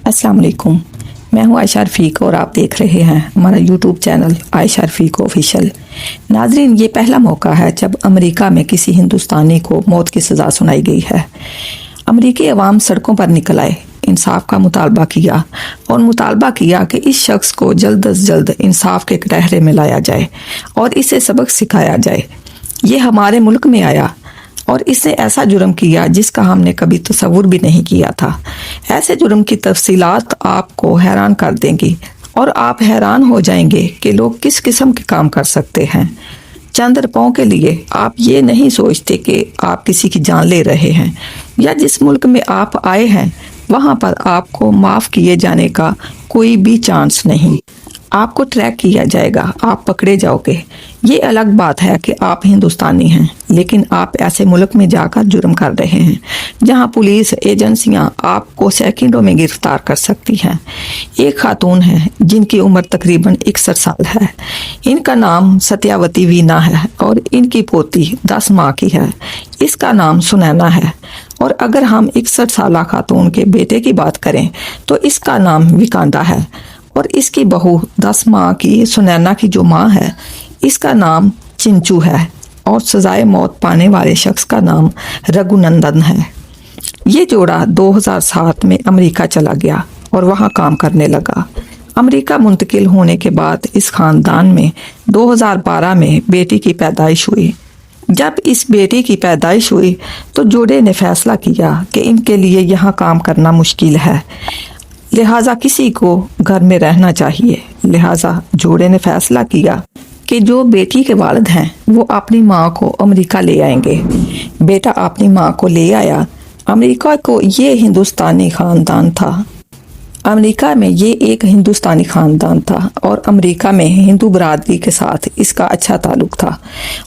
अस्सलाम वालेकुम। मैं हूँ आयशा रफ़ीक और आप देख रहे हैं हमारा यूट्यूब चैनल आयशा रफ़ीक ऑफिशियल। नाज़रीन, ये पहला मौका है जब अमेरिका में किसी हिंदुस्तानी को मौत की सज़ा सुनाई गई है। अमेरिकी अवाम सड़कों पर निकल आए, इंसाफ का मुतालबा किया और मुतालबा किया कि इस शख्स को जल्द अज जल्द इंसाफ के कटहरे में लाया जाए और इसे सबक सिखाया जाए। ये हमारे मुल्क में आया और इसने ऐसा जुर्म किया जिसका हमने कभी तसव्वुर भी नहीं किया था। ऐसे जुर्म की तफसीलात आपको हैरान कर देंगी और आप हैरान हो जाएंगे कि लोग किस किस्म के काम कर सकते हैं। चंद रुपयों के लिए आप ये नहीं सोचते कि आप किसी की जान ले रहे हैं, या जिस मुल्क में आप आए हैं वहाँ पर आपको माफ़ किए जाने का कोई भी चांस नहीं। आपको ट्रैक किया जाएगा, आप पकड़े जाओगे। ये अलग बात है कि आप हिंदुस्तानी हैं, लेकिन आप ऐसे मुल्क में जाकर जुर्म कर रहे हैं जहां पुलिस एजेंसियां आपको सेकंडों में गिरफ्तार कर सकती हैं। एक खातून है जिनकी उम्र तकरीबन 61 साल है। इनका नाम सत्यावती वीना है और इनकी पोती 10 माह की है। इसका नाम सुनैना है। और अगर हम 61 साल खातून के बेटे की बात करें तो इसका नाम विकांदा है और इसकी बहू 10 माह की सुनैना की जो माँ है इसका नाम चिंचू है और सजाए मौत पाने वाले शख्स का नाम रघुनंदन है। ये जोड़ा 2007 में अमेरिका चला गया और वहाँ काम करने लगा। अमेरिका मुंतकिल होने के बाद इस खानदान में 2012 में बेटी की पैदाइश हुई। जब इस बेटी की पैदाइश हुई तो जोड़े ने फैसला किया कि इनके लिए यहाँ काम करना मुश्किल है, लिहाजा किसी को घर में रहना चाहिए। लिहाजा जोड़े ने फैसला किया कि जो बेटी के वालिद हैं वो अपनी माँ को अमेरिका ले आएंगे। बेटा अपनी माँ को ले आया। अमेरिका को ये हिंदुस्तानी ख़ानदान था। अमेरिका में ये एक हिंदुस्तानी ख़ानदान था और अमेरिका में हिंदू बरादरी के साथ इसका अच्छा ताल्लुक़ था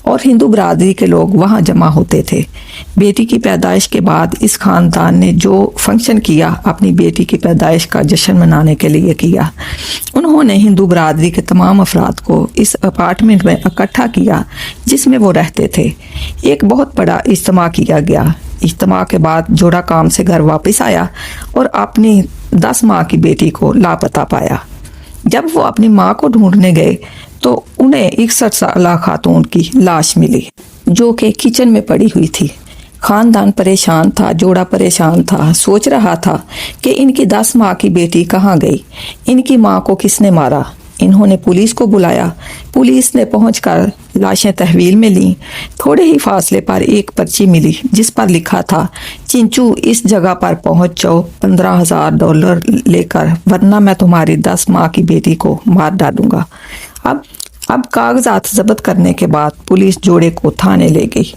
और हिंदू बरादरी के लोग वहाँ जमा होते थे। बेटी की पैदाइश के बाद इस ख़ानदान ने जो फंक्शन किया अपनी बेटी की पैदाइश का जश्न मनाने के लिए किया। उन्होंने हिंदू बरादरी के तमाम अफराद को इस अपार्टमेंट में इकट्ठा किया जिसमें वो रहते थे। एक बहुत बड़ा इज्तिमा किया गया। इज्तिमा के बाद जोड़ा काम से घर वापस आया और अपनी 10 माह की बेटी को लापता पाया। जब वो अपनी माँ को ढूंढने गए तो उन्हें 61 साल खातून की लाश मिली जो कि किचन में पड़ी हुई थी। खानदान परेशान था, जोड़ा परेशान था, सोच रहा था कि इनकी 10 माह की बेटी कहाँ गई, इनकी माँ को किसने मारा। इन्होंने पुलिस को बुलाया। पुलिस ने पहुंचकर लाशें तहवील में लीं। थोड़े ही फासले पर एक पर्ची मिली जिस पर लिखा था, चिंचू इस जगह पर पहुंच जाओ $15,000 लेकर, वरना मैं तुम्हारी 10 माह की बेटी को मार डालूंगा। अब कागजात जब्त करने के बाद पुलिस जोड़े को थाने ले गई।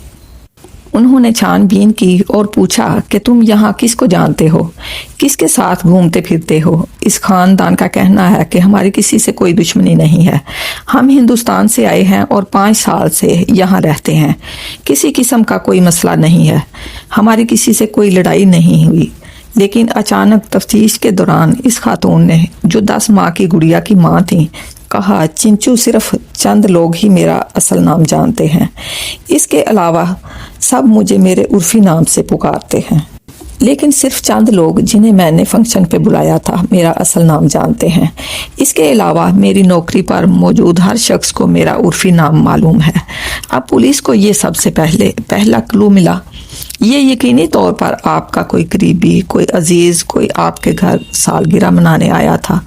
उन्होंने छानबीन की और पूछा कि तुम यहाँ किसको जानते हो, किसके साथ घूमते फिरते हो। इस खानदान का कहना है कि हमारी किसी से कोई दुश्मनी नहीं है, हम हिंदुस्तान से आए हैं और 5 साल से यहाँ रहते हैं, किसी किस्म का कोई मसला नहीं है, हमारी किसी से कोई लड़ाई नहीं हुई। लेकिन अचानक तफ्तीश के दौरान इस खातून ने, जो 10 माह की गुड़िया की माँ थी, कहा, चिंचू सिर्फ चंद लोग ही मेरा असल नाम जानते हैं, इसके अलावा सब मुझे मेरे उर्फी नाम से पुकारते हैं। लेकिन सिर्फ चंद लोग जिन्हें मैंने फंक्शन पे बुलाया था मेरा असल नाम जानते हैं। इसके अलावा मेरी नौकरी पर मौजूद हर शख्स को मेरा उर्फी नाम मालूम है। अब पुलिस को ये सबसे पहला क्लू मिला। ये यकीनी तौर पर आपका कोई करीबी, कोई अजीज़, कोई आपके घर सालगिरह मनाने आया था,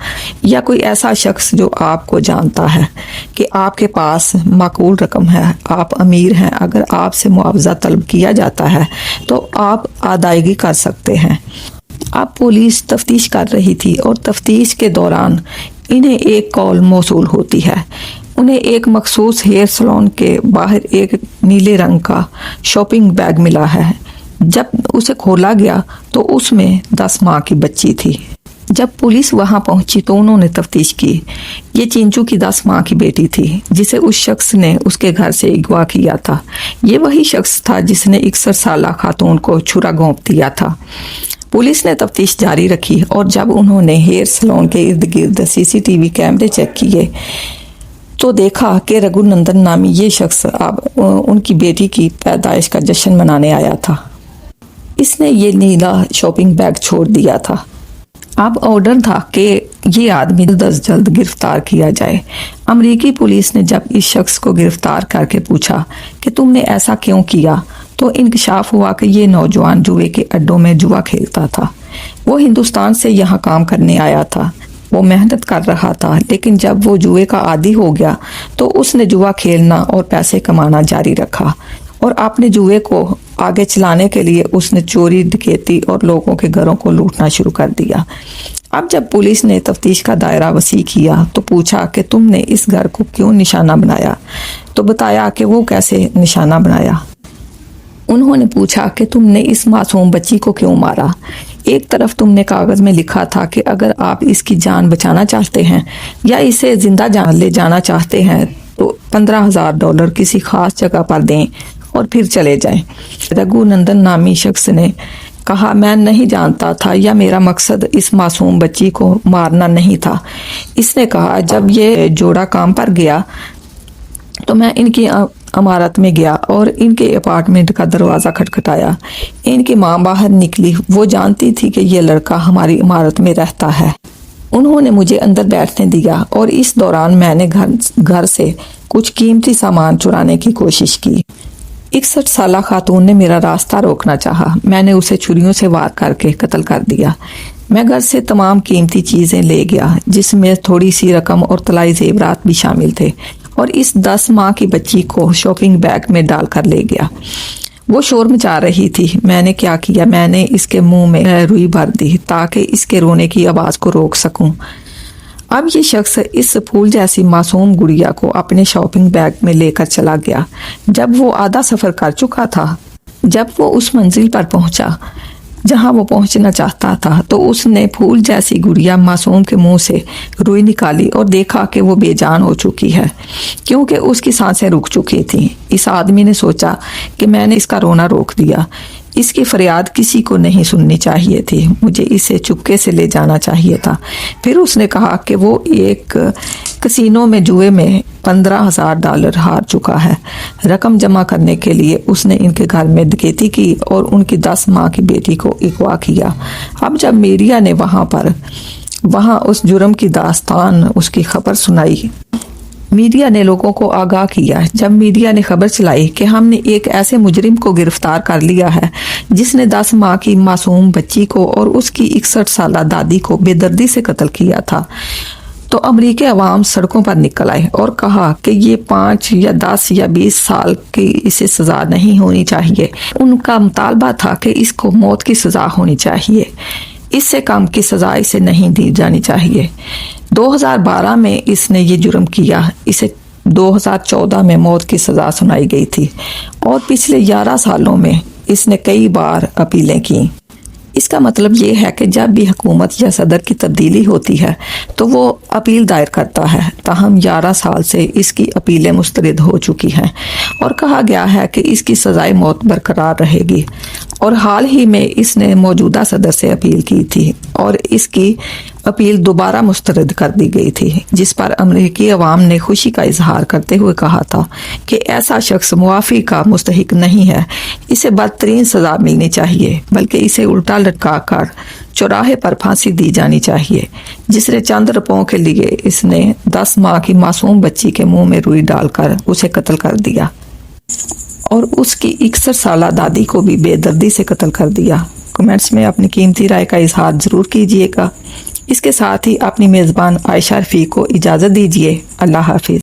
या कोई ऐसा शख्स जो आपको जानता है कि आपके पास माकूल रकम है, आप अमीर हैं। अगर आपसे मुआवजा तलब किया जाता है तो आप अदायगी कर सकते हैं। अब पुलिस तफ्तीश कर रही थी और तफ्तीश के दौरान इन्हें एक कॉल मौसूल होती है। उन्हें एक मखसूस हेयर सैलून के बाहर एक नीले रंग का शॉपिंग बैग मिला है। जब उसे खोला गया तो उसमें 10 माह की बच्ची थी। जब पुलिस वहां पहुंची तो उन्होंने तफ्तीश की। ये चिंचू की 10 माह की बेटी थी जिसे उस शख्स ने उसके घर से अगवा किया था। ये वही शख्स था जिसने 61 साल खातून को छुरा घोंप दिया था। पुलिस ने तफ्तीश जारी रखी और जब उन्होंने हेयर सैलून के इर्द गिर्द CCTV कैमरे चेक किए तो देखा कि रघुनंदन नामी ये शख्स अब उनकी बेटी की पैदाइश का जश्न मनाने आया था। इसने ये नीला शॉपिंग बैग छोड़ दिया था। अब ऑर्डर था कि ये आदमी जल्द अज जल्द गिरफ्तार किया जाए। अमेरिकी पुलिस ने जब इस शख्स को गिरफ्तार करके पूछा कि तुमने ऐसा क्यों किया, तो इंकशाफ हुआ कि ये नौजवान जुए के अड्डों में जुआ खेलता था। वो हिंदुस्तान से यहाँ काम करने आया था, वो मेहनत कर रहा था, लेकिन जब वो जुए का आदी हो गया तो उसने जुआ खेलना और पैसे कमाना जारी रखा और अपने जुए को आगे चलाने के लिए उसने चोरी, डकैती और लोगों के घरों को लूटना शुरू कर दिया। अब जब पुलिस ने तफ्तीश का दायरा वसी किया तो पूछा कि तुमने इस घर को क्यों निशाना बनाया, तो बताया कि वो कैसे निशाना बनाया। उन्होंने पूछा कि तुमने इस मासूम बच्ची को क्यों मारा। एक तरफ तुमने कागज में लिखा था कि अगर आप इसकी जान बचाना चाहते हैं या इसे जिंदा जान ले जाना चाहते हैं तो $15,000 किसी खास जगह पर दें और फिर चले जाएं। रघुनंदन नामी शख्स ने कहा, मैं नहीं जानता था या मेरा मकसद इस मासूम बच्ची को मारना नहीं था। इसने कहा, जब ये जोड़ा काम पर गया तो मैं इनकी इमारत में गया और इनके अपार्टमेंट का दरवाज़ा खटखटाया। इनकी माँ बाहर निकली। वो जानती थी कि ये लड़का हमारी इमारत में रहता है। उन्होंने मुझे अंदर बैठने दिया और इस दौरान मैंने घर से कुछ कीमती सामान चुराने की कोशिश की। 61 साला खातून ने मेरा रास्ता रोकना चाहा। मैंने उसे छुरियों से वार करके कत्ल कर दिया। मैं घर से तमाम कीमती चीज़ें ले गया, जिसमें थोड़ी सी रकम और तलाई जेवरात भी शामिल थे, और इस 10 माह की बच्ची को शॉपिंग बैग में डालकर ले गया। वो शोर मचा रही थी। मैंने क्या किया, मैंने इसके मुंह में रुई भर दी ताकि इसके रोने की आवाज़ को रोक सकूं। अब ये शख्स इस फूल जैसी मासूम गुड़िया को अपने शॉपिंग बैग में लेकर चला गया। जब वो आधा सफ़र कर चुका था, जब वो उस मंजिल पर पहुंचा जहां वो पहुंचना चाहता था, तो उसने फूल जैसी गुड़िया मासूम के मुंह से रुई निकाली और देखा कि वो बेजान हो चुकी है, क्योंकि उसकी सांसें रुक चुकी थीं। इस आदमी ने सोचा कि मैंने इसका रोना रोक दिया। इसकी फरियाद किसी को नहीं सुननी चाहिए थी। मुझे इसे चुपके से ले जाना चाहिए था। फिर उसने कहा कि वो एक कसीनो में जुए में $15,000 हार चुका है। रकम जमा करने के लिए उसने इनके घर में डकैती की और उनकी 10 माह की बेटी को अगवा किया। अब जब मीडिया ने वहाँ उस जुर्म की दास्तान, उसकी खबर सुनाई, मीडिया ने लोगों को आगाह किया। जब मीडिया ने खबर चलाई कि हमने एक ऐसे मुजरिम को गिरफ्तार कर लिया है जिसने 10 माह की मासूम बच्ची को और उसकी 61 साला दादी को बेदर्दी से कत्ल किया था, तो अमरीकी अवाम सड़कों पर निकल आए और कहा कि ये 5 या 10 या 20 साल की इसे सज़ा नहीं होनी चाहिए। उनका मुतालबा था कि इसको मौत की सज़ा होनी चाहिए, इससे कम की सज़ा इसे नहीं दी जानी चाहिए। 2012 में इसने ये जुर्म किया। इसे 2014 में मौत की सज़ा सुनाई गई थी और पिछले 11 सालों में इसने कई बार अपीलें की। इसका मतलब ये है कि जब भी हुकूमत या सदर की तब्दीली होती है तो वो अपील दायर करता है। ताहम 11 साल से इसकी अपीलें मुस्तरद हो चुकी हैं और कहा गया है कि इसकी सज़ाए मौत बरकरार रहेगी। और हाल ही में इसने मौजूदा सदर से अपील की थी और इसकी अपील दोबारा मुस्तरद कर दी गई थी, जिस पर अमरीकी अवाम ने खुशी का इजहार करते हुए कहा था कि ऐसा शख्स मुआफ़ी का मुस्तहिक नहीं है, इसे बदतरीन सज़ा मिलनी चाहिए, बल्कि इसे उल्टा लटका कर चौराहे पर फांसी दी जानी चाहिए, जिसने चंद रुपयों के लिए इसने 10 माह की मासूम बच्ची के मुंह में रुई डालकर उसे कत्ल कर दिया और उसकी 61 साला दादी को भी बेदर्दी से कत्ल कर दिया। कमेंट्स में अपनी कीमती राय का इजहार ज़रूर कीजिएगा। इसके साथ ही अपनी मेज़बान आयशा रफ़ीक को इजाज़त दीजिए। अल्लाह हाफिज़।